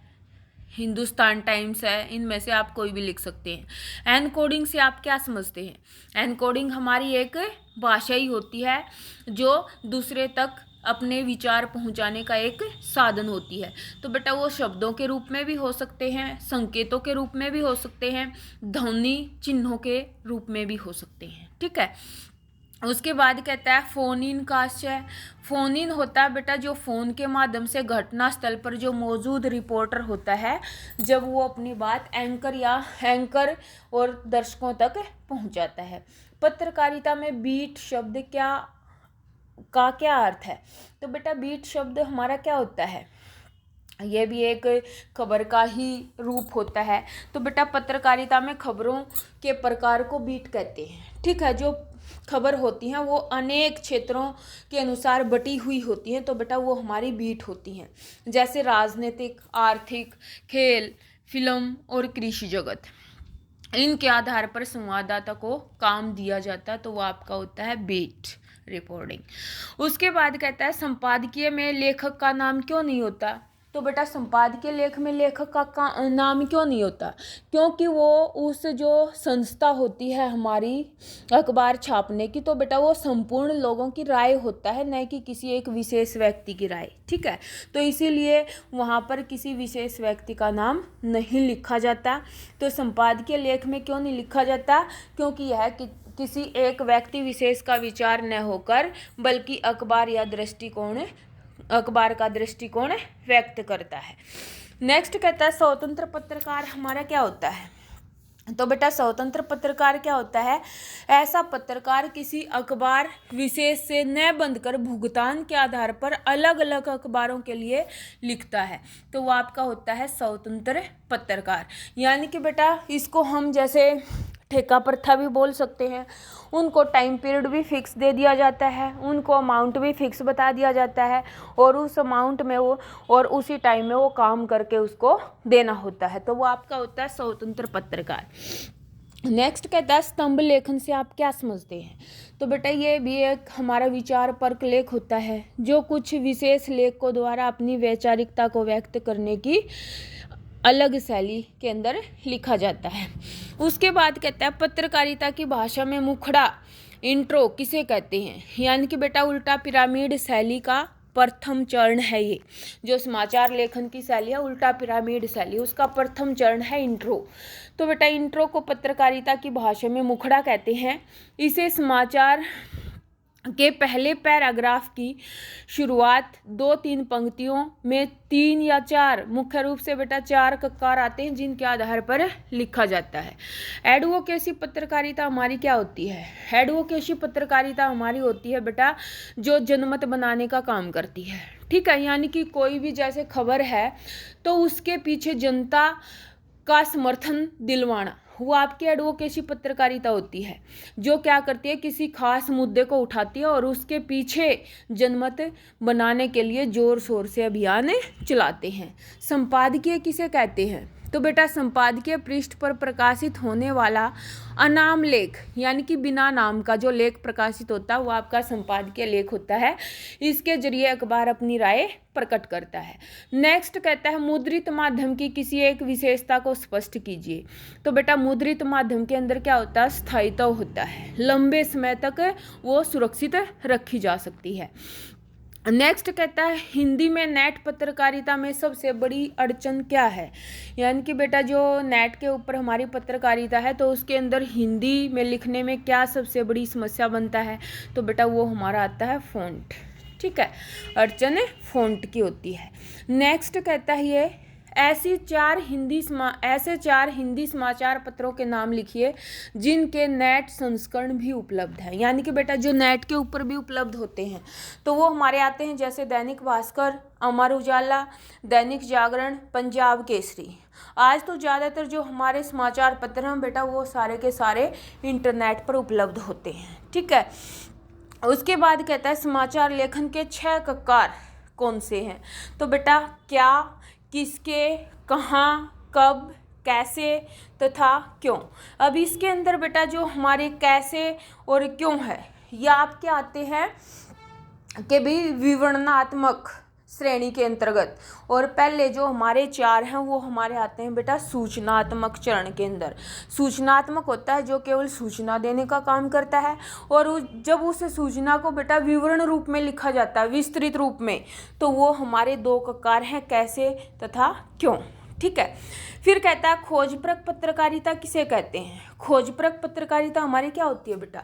हिंदुस्तान टाइम्स है। इनमें से आप कोई भी लिख सकते हैं। एनकोडिंग से आप क्या समझते हैं। एनकोडिंग हमारी एक भाषा ही होती है जो दूसरे तक अपने विचार पहुंचाने का एक साधन होती है। तो बेटा वो शब्दों के रूप में भी हो सकते हैं, संकेतों के रूप में भी हो सकते हैं, ध्वनि चिन्हों के रूप में भी हो सकते हैं, ठीक है। उसके बाद कहता है फोन इन काश्य। फोन इन होता है बेटा जो फोन के माध्यम से घटना स्थल पर जो मौजूद रिपोर्टर होता है, जब वो अपनी बात एंकर और दर्शकों तक पहुंचाता है। पत्रकारिता में बीट शब्द का क्या अर्थ है। तो बेटा बीट शब्द हमारा क्या होता है, ये भी एक खबर का ही रूप होता है। तो बेटा पत्रकारिता में खबरों के प्रकार को बीट कहते हैं, ठीक है। जो खबर होती हैं वो अनेक क्षेत्रों के अनुसार बटी हुई होती हैं, तो बेटा वो हमारी बीट होती हैं, जैसे राजनीतिक, आर्थिक, खेल, फिल्म और कृषि जगत। इनके आधार पर संवाददाता को काम दिया जाता है, तो वो आपका होता है बीट रिपोर्टिंग। उसके बाद कहता है संपादकीय में लेखक का नाम क्यों नहीं होता। तो बेटा संपादकीय लेख में लेखक का नाम क्यों नहीं होता? क्योंकि वो उस जो संस्था होती है हमारी अखबार छापने की, तो बेटा वो संपूर्ण लोगों की राय होता है, न कि किसी एक विशेष व्यक्ति की राय। ठीक है, तो इसीलिए वहाँ पर किसी विशेष व्यक्ति का नाम नहीं लिखा जाता। तो संपादकीय लेख में क्यों नहीं लिखा जाता? क्योंकि यह किसी एक व्यक्ति विशेष का विचार न होकर बल्कि अखबार का दृष्टिकोण व्यक्त करता है। नेक्स्ट कहता है स्वतंत्र पत्रकार हमारा क्या होता है? तो बेटा स्वतंत्र पत्रकार क्या होता है? ऐसा पत्रकार किसी अखबार विशेष से न बंधकर भुगतान के आधार पर अलग अलग अखबारों के लिए लिखता है, तो वो आपका होता है स्वतंत्र पत्रकार। यानी कि बेटा इसको हम जैसे ठेका प्रथा भी बोल सकते हैं। उनको टाइम पीरियड भी फिक्स दे दिया जाता है, उनको अमाउंट भी फिक्स बता दिया जाता है और उस अमाउंट में वो और उसी टाइम में वो काम करके उसको देना होता है, तो वो आपका होता है स्वतंत्र पत्रकार। नेक्स्ट कहता है स्तंभ लेखन से आप क्या समझते हैं? तो बेटा ये भी एक हमारा विचार परक लेख होता है जो कुछ विशेष लेख को द्वारा अपनी वैचारिकता को व्यक्त करने की अलग शैली के अंदर लिखा जाता है। उसके बाद कहता है पत्रकारिता की भाषा में मुखड़ा इंट्रो किसे कहते हैं? यानी कि बेटा उल्टा पिरामिड शैली का प्रथम चरण है ये, जो समाचार लेखन की शैली है उल्टा पिरामिड शैली, उसका प्रथम चरण है इंट्रो। तो बेटा इंट्रो को पत्रकारिता की भाषा में मुखड़ा कहते हैं। इसे समाचार के पहले पैराग्राफ की शुरुआत 2-3 पंक्तियों में 3 या 4 मुख्य रूप से बेटा 4 ककार आते हैं जिनके आधार पर लिखा जाता है। एडवोकेसी पत्रकारिता हमारी क्या होती है? एडवोकेसी पत्रकारिता हमारी होती है बेटा जो जनमत बनाने का काम करती है। ठीक है, यानी कि कोई भी जैसे खबर है तो उसके पीछे जनता का समर्थन दिलवाना, वो आपकी एडवोकेसी पत्रकारिता होती है, जो क्या करती है किसी खास मुद्दे को उठाती है और उसके पीछे जनमत बनाने के लिए जोर शोर से अभियान चलाते हैं। संपादकीय किसे कहते हैं? तो बेटा संपादकीय पृष्ठ पर प्रकाशित होने वाला अनाम लेख यानी कि बिना नाम का जो लेख प्रकाशित होता है वो आपका संपादकीय लेख होता है। इसके जरिए अखबार अपनी राय प्रकट करता है। नेक्स्ट कहता है मुद्रित माध्यम की किसी एक विशेषता को स्पष्ट कीजिए। तो बेटा मुद्रित माध्यम के अंदर क्या होता है? स्थायित्व होता है, लंबे समय तक वो सुरक्षित रखी जा सकती है। नेक्स्ट कहता है हिंदी में नेट पत्रकारिता में सबसे बड़ी अड़चन क्या है? यानी कि बेटा जो नेट के ऊपर हमारी पत्रकारिता है तो उसके अंदर हिंदी में लिखने में क्या सबसे बड़ी समस्या बनता है? तो बेटा वो हमारा आता है फ़ॉन्ट। ठीक है, अड़चन फ़ॉन्ट की होती है। नेक्स्ट कहता है ये ऐसे 4 हिंदी समाचार पत्रों के नाम लिखिए जिनके नेट संस्करण भी उपलब्ध है। यानी कि बेटा जो नेट के ऊपर भी उपलब्ध होते हैं तो वो हमारे आते हैं जैसे दैनिक भास्कर, अमर उजाला, दैनिक जागरण, पंजाब केसरी। आज तो ज़्यादातर जो हमारे समाचार पत्र हैं बेटा वो सारे के सारे इंटरनेट पर उपलब्ध होते हैं। ठीक है, उसके बाद कहता है समाचार लेखन के 6 ककार कौन से हैं? तो बेटा क्या, किसके, कहाँ, कब, कैसे तथा क्यों। अब इसके अंदर बेटा जो हमारे कैसे और क्यों है ये आपके आते हैं कि भी विवरणात्मक श्रेणी के अंतर्गत, और पहले जो हमारे 4 हैं वो हमारे आते हैं बेटा सूचनात्मक चरण के अंदर। सूचनात्मक होता है जो केवल सूचना देने का काम करता है, और जब उस सूचना को बेटा विवरण रूप में लिखा जाता है विस्तृत रूप में, तो वो हमारे 2 ककार हैं, कैसे तथा क्यों। ठीक है, फिर कहता है खोजपरक पत्रकारिता किसे कहते हैं? खोजपरक पत्रकारिता हमारी क्या होती है बेटा?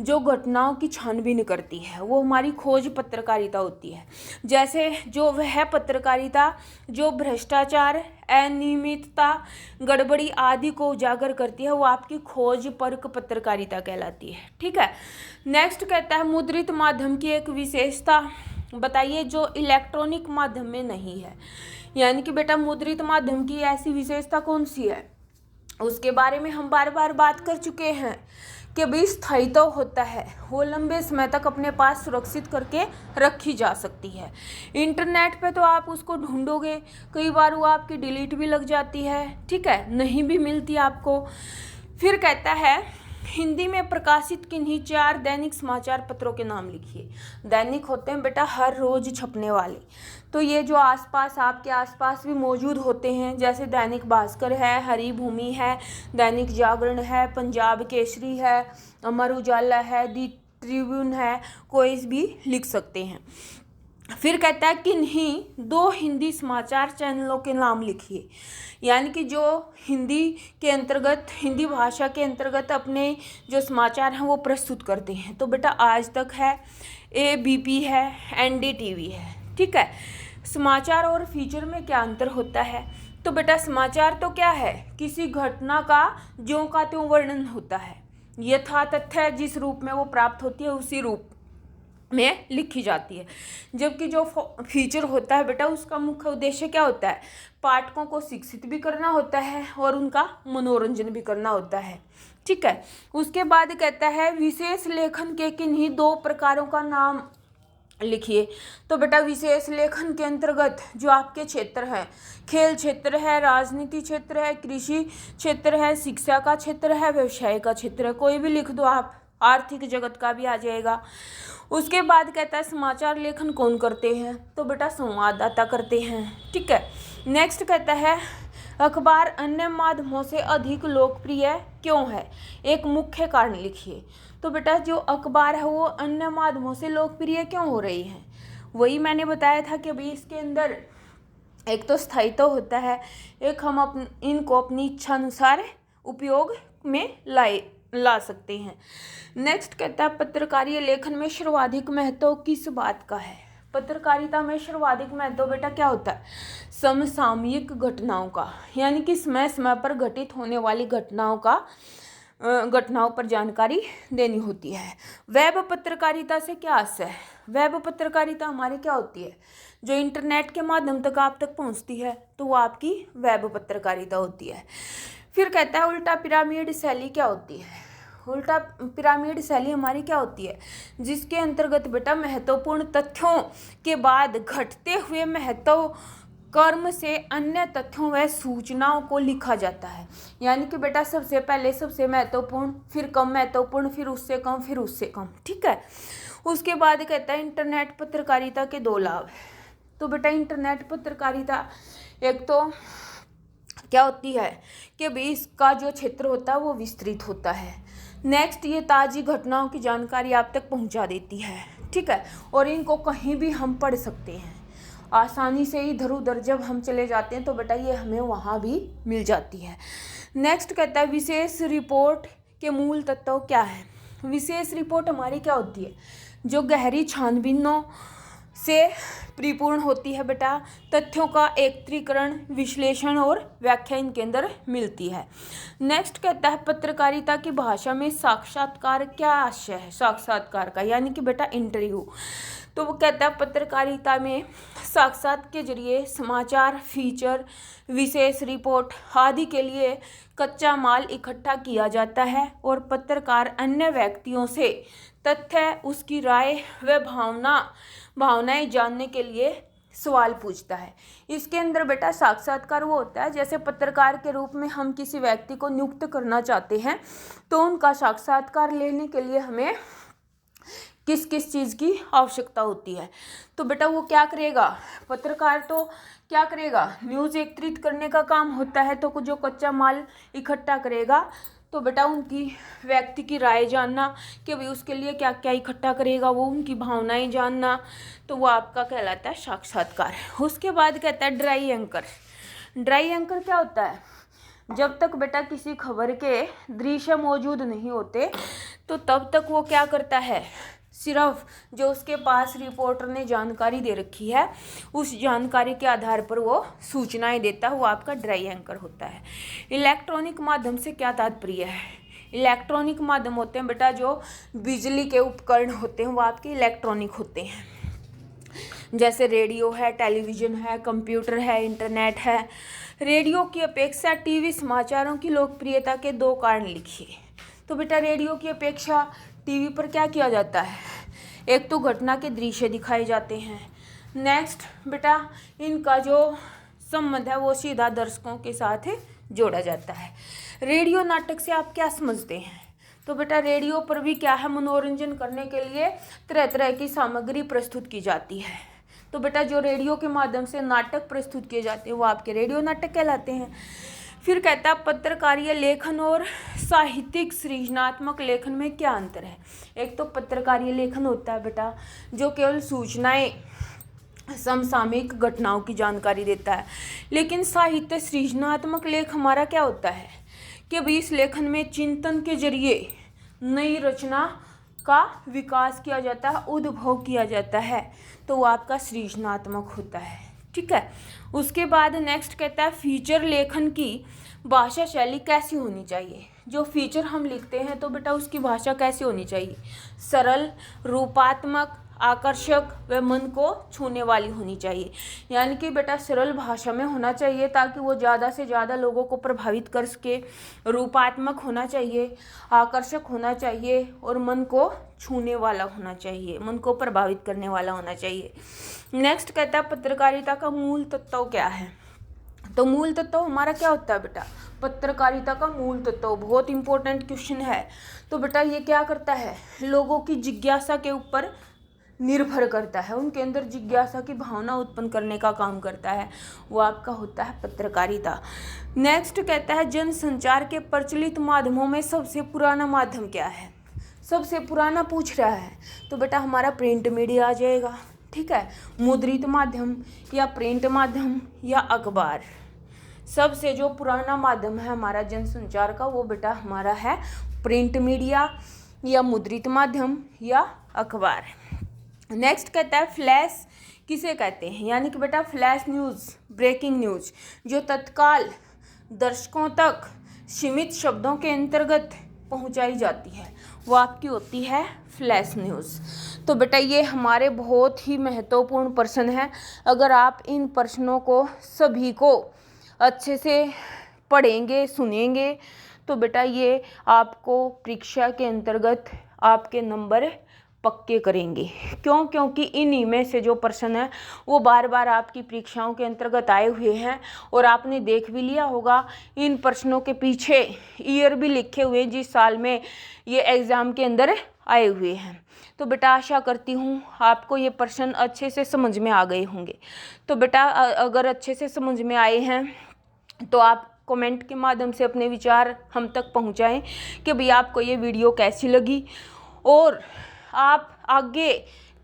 जो घटनाओं की छानबीन करती है वो हमारी खोज पत्रकारिता होती है। जैसे जो वह पत्रकारिता जो भ्रष्टाचार, अनियमितता, गड़बड़ी आदि को उजागर करती है वो आपकी खोजपरक पत्रकारिता कहलाती है। ठीक है, नेक्स्ट कहता है मुद्रित माध्यम की एक विशेषता बताइए जो इलेक्ट्रॉनिक माध्यम में नहीं है। यानी कि बेटा मुद्रित माध्यम की ऐसी विशेषता कौन सी है? उसके बारे में हम बार बार बात कर चुके हैं कि भी स्थायित्व होता है, वो लंबे समय तक अपने पास सुरक्षित करके रखी जा सकती है। इंटरनेट पे तो आप उसको ढूंढोगे, कई बार वो आपकी डिलीट भी लग जाती है। ठीक है, नहीं भी मिलती आपको। फिर कहता है हिंदी में प्रकाशित किन्हीं 4 दैनिक समाचार पत्रों के नाम लिखिए। दैनिक होते हैं बेटा हर रोज छपने वाले, तो ये जो आसपास आपके आसपास भी मौजूद होते हैं, जैसे दैनिक भास्कर है, हरी भूमि है, दैनिक जागरण है, पंजाब केसरी है, अमर उजाला है, दी ट्रिब्यून है, कोई भी लिख सकते हैं। फिर कहता है किन्हीं 2 हिंदी समाचार चैनलों के नाम लिखिए, यानी कि जो हिंदी के अंतर्गत, हिंदी भाषा के अंतर्गत अपने जो समाचार हैं वो प्रस्तुत करते हैं। तो बेटा आज तक है, ABP है, NDTV है। ठीक है, समाचार और फीचर में क्या अंतर होता है? तो बेटा समाचार तो क्या है, किसी घटना का ज्यों का त्यों वर्णन होता है, यथा तथ्य जिस रूप में वो प्राप्त होती है उसी रूप में लिखी जाती है। जबकि जो फीचर होता है बेटा, उसका मुख्य उद्देश्य क्या होता है, पाठकों को शिक्षित भी करना होता है और उनका मनोरंजन भी करना होता है। ठीक है, उसके बाद कहता है विशेष लेखन के किन्हीं 2 प्रकारों का नाम लिखिए। तो बेटा विशेष लेखन के अंतर्गत जो आपके क्षेत्र हैं, खेल क्षेत्र है, राजनीति क्षेत्र है, कृषि क्षेत्र है, शिक्षा का क्षेत्र है, व्यवसाय का क्षेत्र है, कोई भी लिख दो आप, आर्थिक जगत का भी आ जाएगा। उसके बाद कहता है समाचार लेखन कौन करते हैं? तो बेटा संवाददाता करते हैं। ठीक है, नेक्स्ट कहता है अखबार अन्य माध्यमों से अधिक लोकप्रिय क्यों है? एक मुख्य कारण लिखिए। तो बेटा जो अखबार है वो अन्य माध्यमों से लोकप्रिय क्यों हो रही है? वही मैंने बताया था कि अभी इसके अंदर एक तो स्थायित्व होता है, एक हम इनको अपनी इच्छा अनुसार उपयोग में ला सकते हैं। नेक्स्ट कहता है पत्रकारीय लेखन में सर्वाधिक महत्व किस बात का है? पत्रकारिता में सर्वाधिक महत्व बेटा क्या होता है, समसामयिक घटनाओं का, यानी कि समय समय पर घटित होने वाली घटनाओं पर जानकारी देनी होती है। वेब पत्रकारिता से क्या आशय है? वेब पत्रकारिता हमारी क्या होती है, जो इंटरनेट के माध्यम तक आप तक पहुंचती है, तो वो आपकी वेब पत्रकारिता होती है। फिर कहता है उल्टा पिरामिड शैली क्या होती है? उल्टा पिरामिड शैली हमारी क्या होती है, जिसके अंतर्गत बेटा महत्वपूर्ण तथ्यों के बाद घटते हुए महत्व कर्म से अन्य तथ्यों व सूचनाओं को लिखा जाता है। यानी कि बेटा सबसे पहले सबसे महत्वपूर्ण, फिर कम महत्वपूर्ण, फिर उससे कम, फिर उससे कम। ठीक है, उसके बाद कहता है इंटरनेट पत्रकारिता के 2 लाभ। तो बेटा इंटरनेट पत्रकारिता एक तो क्या होती है कि भाई इसका जो क्षेत्र होता है वो विस्तृत होता है। नेक्स्ट ये ताज़ी घटनाओं की जानकारी आप तक पहुंचा देती है। ठीक है, और इनको कहीं भी हम पढ़ सकते हैं आसानी से, इधर उधर जब हम चले जाते हैं तो बेटा ये हमें वहाँ भी मिल जाती है। नेक्स्ट कहता है विशेष रिपोर्ट के मूल तत्व क्या है? विशेष रिपोर्ट हमारी क्या होती है, जो गहरी छानबीनों से परिपूर्ण होती है बेटा, तथ्यों का एकत्रीकरण, विश्लेषण और व्याख्या इनके अंदर मिलती है। नेक्स्ट कहता है पत्रकारिता की भाषा में साक्षात्कार क्या आशय है? साक्षात्कार का यानी कि बेटा इंटरव्यू। तो वो कहता है पत्रकारिता में साक्षात के जरिए समाचार, फीचर, विशेष रिपोर्ट आदि के लिए कच्चा माल इकट्ठा किया जाता है और पत्रकार अन्य व्यक्तियों से तथ्य, उसकी राय व भावनाएं जानने के लिए सवाल पूछता है। इसके अंदर बेटा साक्षात्कार वो होता है जैसे पत्रकार के रूप में हम किसी व्यक्ति को नियुक्त करना चाहते हैं, तो उनका साक्षात्कार लेने के लिए हमें किस किस चीज़ की आवश्यकता होती है। तो बेटा वो क्या करेगा, पत्रकार तो क्या करेगा, न्यूज़ एकत्रित करने का काम होता है, तो जो कच्चा माल इकट्ठा करेगा तो बेटा उनकी व्यक्ति की राय जानना कि भाई उसके लिए क्या क्या इकट्ठा करेगा, वो उनकी भावनाएं जानना, तो वो आपका कहलाता है साक्षात्कार। उसके बाद कहता है ड्राई एंकर। ड्राई एंकर क्या होता है, जब तक बेटा किसी खबर के दृश्य मौजूद नहीं होते तो तब तक वो क्या करता है, सिर्फ जो उसके पास रिपोर्टर ने जानकारी दे रखी है उस जानकारी के आधार पर वो सूचनाएं देता है, वो आपका ड्राई एंकर होता है। इलेक्ट्रॉनिक माध्यम से क्या तात्पर्य है? इलेक्ट्रॉनिक माध्यम होते हैं बेटा जो बिजली के उपकरण होते हैं वो आपके इलेक्ट्रॉनिक होते हैं, जैसे रेडियो है, टेलीविज़न है, कंप्यूटर है, इंटरनेट है। रेडियो की अपेक्षा टीवी समाचारों की लोकप्रियता के 2 कारण लिखिए। तो बेटा रेडियो की अपेक्षा टीवी पर क्या किया जाता है, एक तो घटना के दृश्य दिखाए जाते हैं, नेक्स्ट बेटा इनका जो संबंध है वो सीधा दर्शकों के साथ जोड़ा जाता है। रेडियो नाटक से आप क्या समझते हैं? तो बेटा रेडियो पर भी क्या है, मनोरंजन करने के लिए तरह तरह की सामग्री प्रस्तुत की जाती है। तो बेटा जो रेडियो के माध्यम से नाटक प्रस्तुत किए जाते हैं वो आपके रेडियो नाटक कहलाते हैं। फिर कहता है पत्रकारीय लेखन और साहित्यिक सृजनात्मक लेखन में क्या अंतर है। एक तो पत्रकारीय लेखन होता है बेटा जो केवल सूचनाएं, समसामयिक घटनाओं की जानकारी देता है, लेकिन साहित्य सृजनात्मक लेख हमारा क्या होता है कि अभी इस लेखन में चिंतन के जरिए नई रचना का विकास किया जाता है, उद्भव किया जाता है, तो वो आपका सृजनात्मक होता है। ठीक है। उसके बाद नेक्स्ट कहता है फीचर लेखन की भाषा शैली कैसी होनी चाहिए। जो फीचर हम लिखते हैं तो बेटा उसकी भाषा कैसी होनी चाहिए, सरल, रूपात्मक, आकर्षक व मन को छूने वाली होनी चाहिए। यानी कि बेटा सरल भाषा में होना चाहिए ताकि वो ज़्यादा से ज़्यादा लोगों को प्रभावित कर सके, रूपात्मक होना चाहिए, आकर्षक होना चाहिए और मन को छूने वाला होना चाहिए, मन को प्रभावित करने वाला होना चाहिए। नेक्स्ट कहता है पत्रकारिता का मूल तत्व क्या है। तो मूल तत्व हमारा क्या होता है बेटा, पत्रकारिता का मूल तत्व बहुत इंपॉर्टेंट क्वेश्चन है। तो बेटा ये क्या करता है, लोगों की जिज्ञासा के ऊपर निर्भर करता है, उनके अंदर जिज्ञासा की भावना उत्पन्न करने का काम करता है, वो आपका होता है पत्रकारिता। नेक्स्ट कहता है जनसंचार के प्रचलित माध्यमों में सबसे पुराना माध्यम क्या है। सबसे पुराना पूछ रहा है तो बेटा हमारा प्रिंट मीडिया आ जाएगा। ठीक है, मुद्रित माध्यम या प्रिंट माध्यम या अखबार, सबसे जो पुराना माध्यम है हमारा जनसंचार का वो बेटा हमारा है प्रिंट मीडिया या मुद्रित माध्यम या अखबार। नेक्स्ट कहता है फ्लैश किसे कहते हैं। यानी कि बेटा फ्लैश न्यूज़, ब्रेकिंग न्यूज़ जो तत्काल दर्शकों तक सीमित शब्दों के अंतर्गत पहुंचाई जाती है वो आपकी होती है फ्लैश न्यूज़। तो बेटा ये हमारे बहुत ही महत्वपूर्ण प्रश्न हैं। अगर आप इन प्रश्नों को सभी को अच्छे से पढ़ेंगे, सुनेंगे तो बेटा ये आपको परीक्षा के अंतर्गत आपके नंबर पक्के करेंगे। क्यों? क्योंकि इन्हीं में से जो प्रश्न है वो बार बार आपकी परीक्षाओं के अंतर्गत आए हुए हैं और आपने देख भी लिया होगा इन प्रश्नों के पीछे ईयर भी लिखे हुए जिस साल में ये एग्ज़ाम के अंदर आए हुए हैं। तो बेटा आशा करती हूँ आपको ये प्रश्न अच्छे से समझ में आ गए होंगे। तो बेटा अगर अच्छे से समझ में आए हैं तो आप कमेंट के माध्यम से अपने विचार हम तक पहुँचाएँ कि भाई आपको ये वीडियो कैसी लगी और आप आगे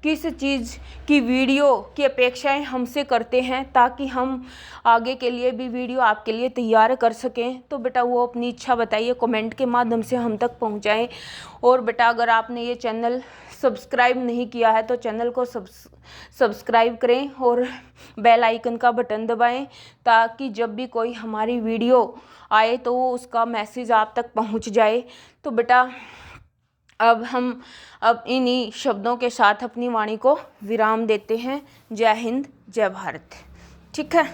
किस चीज़ की वीडियो की अपेक्षाएं हमसे करते हैं ताकि हम आगे के लिए भी वीडियो आपके लिए तैयार कर सकें। तो बेटा वो अपनी इच्छा बताइए, कमेंट के माध्यम से हम तक पहुंचाएं। और बेटा अगर आपने ये चैनल सब्सक्राइब नहीं किया है तो चैनल को सब्सक्राइब करें और बेल आइकन का बटन दबाएं ताकि जब भी कोई हमारी वीडियो आए तो उसका मैसेज आप तक पहुँच जाए। तो बेटा अब इन्हीं शब्दों के साथ अपनी वाणी को विराम देते हैं। जय हिंद, जय भारत। ठीक है।